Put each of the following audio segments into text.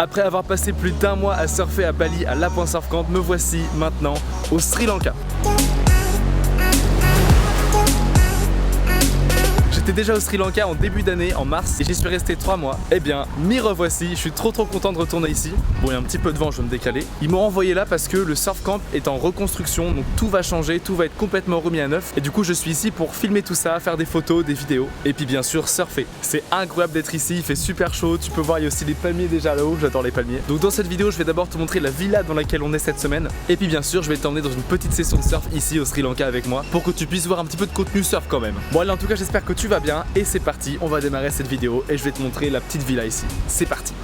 Après avoir passé plus d'1 mois à surfer à Bali à La Pointe Surf Camp, me voici maintenant au Sri Lanka. J'étais déjà au Sri Lanka en début d'année, en mars, et j'y suis resté 3 mois. Eh bien, m'y revoici, je suis trop content de retourner ici. Bon, il y a un petit peu de vent, je vais me décaler. Ils m'ont envoyé là parce que le surf camp est en reconstruction, donc tout va changer, tout va être complètement remis à neuf. Et du coup, je suis ici pour filmer tout ça, faire des photos, des vidéos, et puis bien sûr surfer. C'est incroyable d'être ici, il fait super chaud, tu peux voir, il y a aussi des palmiers déjà là-haut, j'adore les palmiers. Donc dans cette vidéo, je vais d'abord te montrer la villa dans laquelle on est cette semaine, et puis bien sûr, je vais t'emmener dans une petite session de surf ici au Sri Lanka avec moi, pour que tu puisses voir un petit peu de contenu surf quand même. Bon allez, en tout cas, j'espère que tu vas bien, et c'est parti, on va démarrer cette vidéo et je vais te montrer la petite villa ici. C'est parti.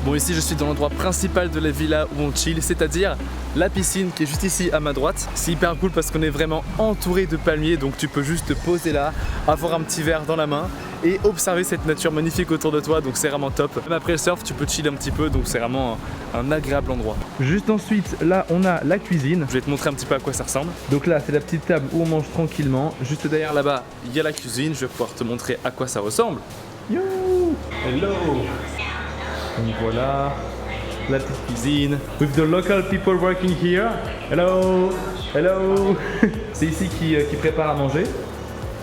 Bon, ici je suis dans l'endroit principal de la villa où on chill, c'est-à-dire la piscine qui est juste ici à ma droite. C'est hyper cool parce qu'on est vraiment entouré de palmiers, donc tu peux juste te poser là, avoir un petit verre dans la main et observer cette nature magnifique autour de toi, donc c'est vraiment top. Même après le surf, tu peux chiller un petit peu, donc c'est vraiment un agréable endroit. Juste ensuite, là on a la cuisine. Je vais te montrer un petit peu à quoi ça ressemble. Donc là, c'est la petite table où on mange tranquillement. Juste derrière là-bas, il y a la cuisine. Je vais pouvoir te montrer à quoi ça ressemble. Yo! Hello! Donc voilà, la petite cuisine. With the local people working here. Hello! Hello! C'est ici qui prépare à manger.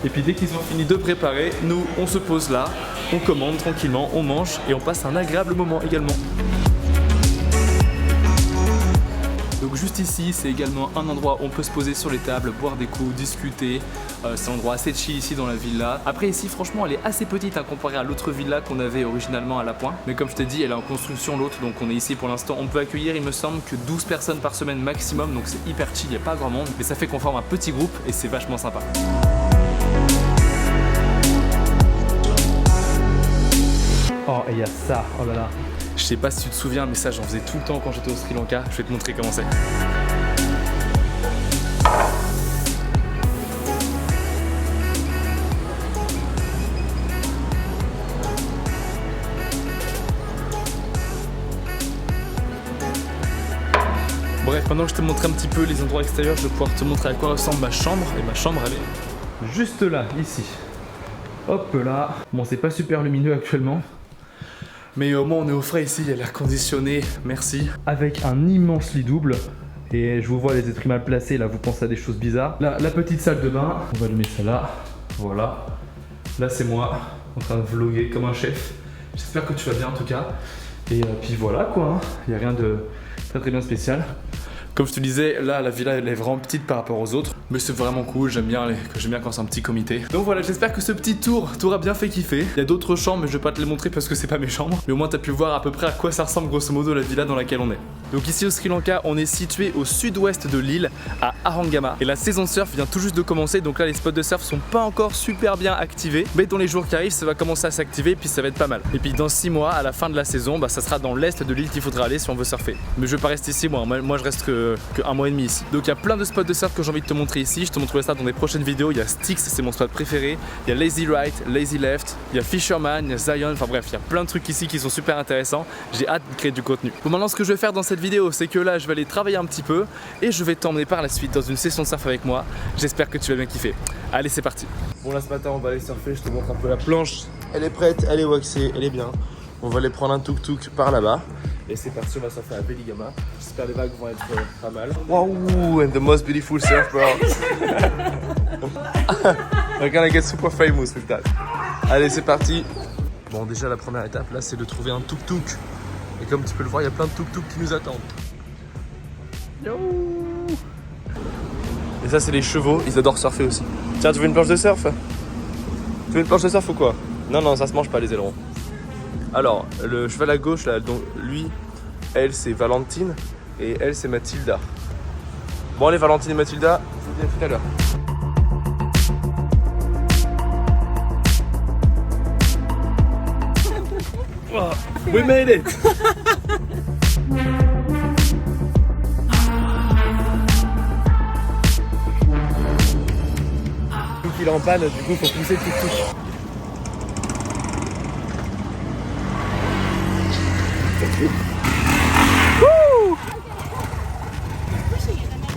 Et puis dès qu'ils ont fini de préparer, nous on se pose là, on commande tranquillement, on mange et on passe un agréable moment également. Donc juste ici, c'est également un endroit où on peut se poser sur les tables, boire des coups, discuter. C'est un endroit assez chill ici dans la villa. Après ici, franchement, elle est assez petite comparée à l'autre villa qu'on avait originalement à La Pointe. Mais comme je t'ai dit, elle est en construction l'autre, donc on est ici pour l'instant. On peut accueillir, il me semble, que 12 personnes par semaine maximum, donc c'est hyper chill, il n'y a pas grand monde. Mais ça fait qu'on forme un petit groupe et c'est vachement sympa. Oh, et il y a ça, oh là là. Je sais pas si tu te souviens, mais ça j'en faisais tout le temps quand j'étais au Sri Lanka. Je vais te montrer comment c'est. Bref, maintenant que je t'ai montré un petit peu les endroits extérieurs, je vais pouvoir te montrer à quoi ressemble ma chambre. Et ma chambre, elle est juste là, ici. Hop là. Bon, c'est pas super lumineux actuellement. Mais au moins on est au frais ici, il y a l'air conditionné, merci. Avec un immense lit double. Et je vous vois les esprits mal placés, là vous pensez à des choses bizarres. Là, la petite salle de bain, on va allumer ça là. Voilà. Là c'est moi, en train de vlogger comme un chef. J'espère que tu vas bien en tout cas. Et puis voilà quoi, il n'y a rien de très bien spécial. Comme je te disais, là la villa elle est vraiment petite par rapport aux autres. Mais c'est vraiment cool, j'aime bien quand c'est un petit comité. Donc voilà, j'espère que ce petit tour t'aura bien fait kiffer. Il y a d'autres chambres mais je vais pas te les montrer parce que c'est pas mes chambres. Mais au moins t'as pu voir à peu près à quoi ça ressemble grosso modo la villa dans laquelle on est. Donc ici au Sri Lanka, on est situé au sud-ouest de l'île, à Arangama. Et la saison de surf vient tout juste de commencer, donc là les spots de surf sont pas encore super bien activés. Mais dans les jours qui arrivent, ça va commencer à s'activer puis ça va être pas mal. Et puis dans 6 mois, à la fin de la saison, ça sera dans l'est de l'île qu'il faudra aller si on veut surfer. Mais je vais pas rester ici moi je reste que 1 mois et demi ici. Donc il y a plein de spots de surf que j'ai envie de te montrer ici. Je te montrerai ça dans des prochaines vidéos. Il y a Styx, c'est mon spot préféré. Il y a Lazy Right, Lazy Left, il y a Fisherman, il y a Zion. Enfin bref, il y a plein de trucs ici qui sont super intéressants. J'ai hâte de créer du contenu. Bon, maintenant ce que je vais faire dans cette vidéo, c'est que là je vais aller travailler un petit peu et je vais t'emmener par la suite dans une session de surf avec moi. J'espère que tu vas bien kiffer. Allez, c'est parti. Bon là ce matin on va aller surfer, je te montre un peu la planche. Elle est prête, elle est waxée, elle est bien. On va aller prendre un tuk-tuk par là-bas. Et c'est parti, on va surfer à Veligama. J'espère les vagues vont être pas mal. Wow, and the most beautiful surf, bro. We're gonna get super famous with that. Allez, c'est parti. Bon, déjà la première étape là, c'est de trouver un tuk-tuk. Et comme tu peux le voir, il y a plein de tuk-tuk qui nous attendent. Yo. Et ça, c'est les chevaux, ils adorent surfer aussi. Tiens, tu veux une planche de surf? Tu veux une planche de surf ou quoi? Non, non, ça se mange pas les ailerons. Alors, le cheval à gauche, là, donc lui, elle c'est Valentine et elle c'est Mathilda. Bon allez, Valentine et Mathilda, je vous dis à tout à l'heure. Oh, we made it. Donc il est en panne, du coup faut pousser tout.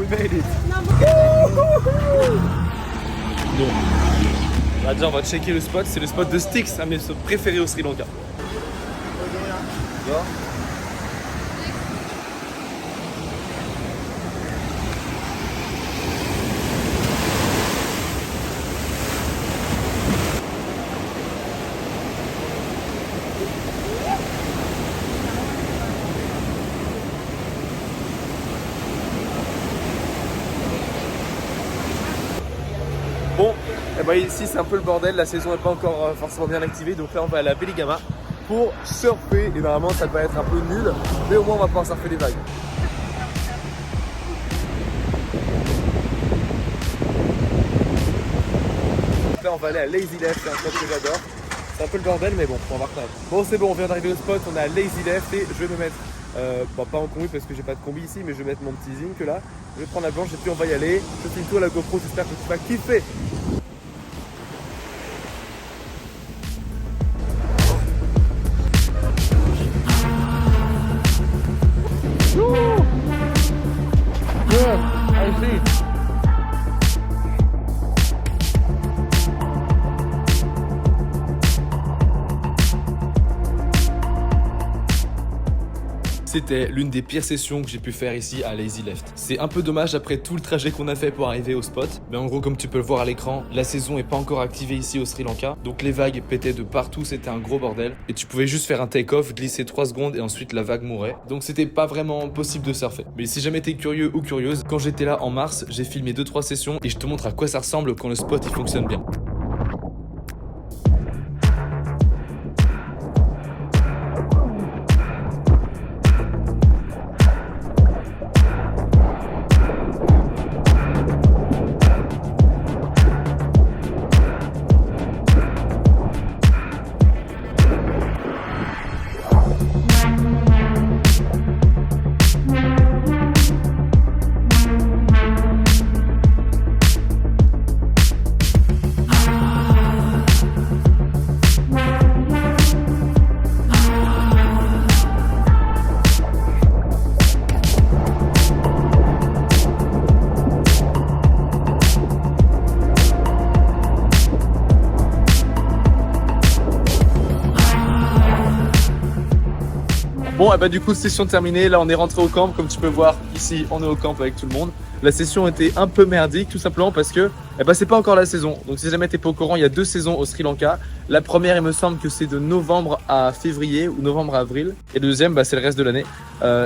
We made it. Bon. Là déjà on va checker le spot, c'est le spot de Styx, un de mes spots préférés au Sri Lanka. D'accord. Bon, et bah ici c'est un peu le bordel, la saison n'est pas encore forcément bien activée, donc là on va à la Bellinghama pour surfer, et normalement ça va être un peu nul, mais au moins on va pouvoir surfer les vagues. Là on va aller à Lazy Left, c'est un spot que j'adore. C'est un peu le bordel mais bon, on va voir quand même. Bon c'est bon, on vient d'arriver au spot, on est à Lazy Left et je vais me mettre, pas en combi parce que j'ai pas de combi ici, mais je vais mettre mon petit zinc là. Je vais prendre la planche et puis on va y aller. Je filme tout à la GoPro, j'espère que tu vas kiffer. C'était l'une des pires sessions que j'ai pu faire ici à Lazy Left. C'est un peu dommage après tout le trajet qu'on a fait pour arriver au spot. Mais en gros, comme tu peux le voir à l'écran, la saison n'est pas encore activée ici au Sri Lanka. Donc les vagues pétaient de partout, c'était un gros bordel. Et tu pouvais juste faire un take-off, glisser 3 secondes et ensuite la vague mourait. Donc c'était pas vraiment possible de surfer. Mais si jamais t'es curieux ou curieuse, quand j'étais là en mars, j'ai filmé 2-3 sessions et je te montre à quoi ça ressemble quand le spot il fonctionne bien. Bon, et bah du coup, session terminée. Là, on est rentré au camp. Comme tu peux voir, ici, on est au camp avec tout le monde. La session était un peu merdique, tout simplement parce que c'est pas encore la saison. Donc, si jamais t'es pas au courant, il y a 2 saisons au Sri Lanka. La première, il me semble que c'est de novembre à février ou novembre à avril. Et la deuxième, c'est le reste de l'année.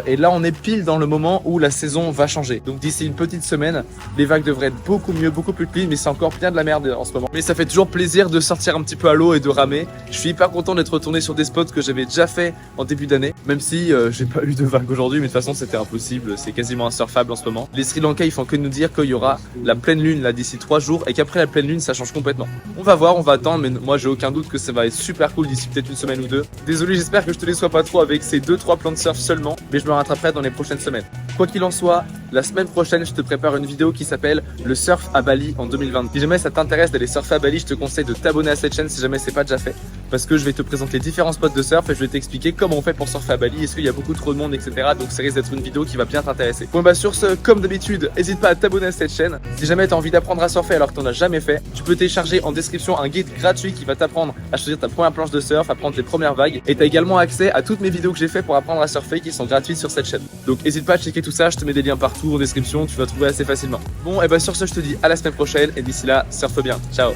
Et là, on est pile dans le moment où la saison va changer. Donc, d'ici une petite semaine, les vagues devraient être beaucoup mieux, beaucoup plus clean. Mais c'est encore bien de la merde en ce moment. Mais ça fait toujours plaisir de sortir un petit peu à l'eau et de ramer. Je suis hyper content d'être retourné sur des spots que j'avais déjà fait en début d'année. Même si j'ai pas eu de vagues aujourd'hui, mais de toute façon, c'était impossible. C'est quasiment insurfable en ce moment. Les Sri Lankais, ils font que nous dire qu'il y aura la pleine lune là d'ici 3 jours et qu'après la pleine lune, ça change complètement. On va voir, on va attendre, mais moi, j'ai aucun doute que ça va être super cool d'ici peut-être une semaine ou 2. Désolé, j'espère que je te déçois pas trop avec ces 2-3 plans de surf seulement, mais je me rattraperai dans les prochaines semaines. Quoi qu'il en soit, la semaine prochaine, je te prépare une vidéo qui s'appelle le surf à Bali en 2020. Si jamais ça t'intéresse d'aller surfer à Bali, je te conseille de t'abonner à cette chaîne si jamais c'est pas déjà fait, parce que je vais te présenter les différents spots de surf et je vais t'expliquer comment on fait pour surfer à Bali, est-ce qu'il y a beaucoup trop de monde, etc. Donc ça risque d'être une vidéo qui va bien t'intéresser. Bon bah sur ce, comme d'habitude, n'hésite pas à t'abonner à cette chaîne. Si jamais tu as envie d'apprendre à surfer alors que tu n'en as jamais fait, tu peux télécharger en description un guide gratuit qui va t'apprendre à choisir ta première planche de surf, à prendre tes premières vagues, et tu as également accès à toutes mes vidéos que j'ai fait pour apprendre à surfer qui sont gratuites sur cette chaîne. Donc n'hésite pas à checker tout ça, je te mets des liens partout en description, tu vas trouver assez facilement. Bon et bah sur ce, je te dis à la semaine prochaine et d'ici là, surfe bien. Ciao.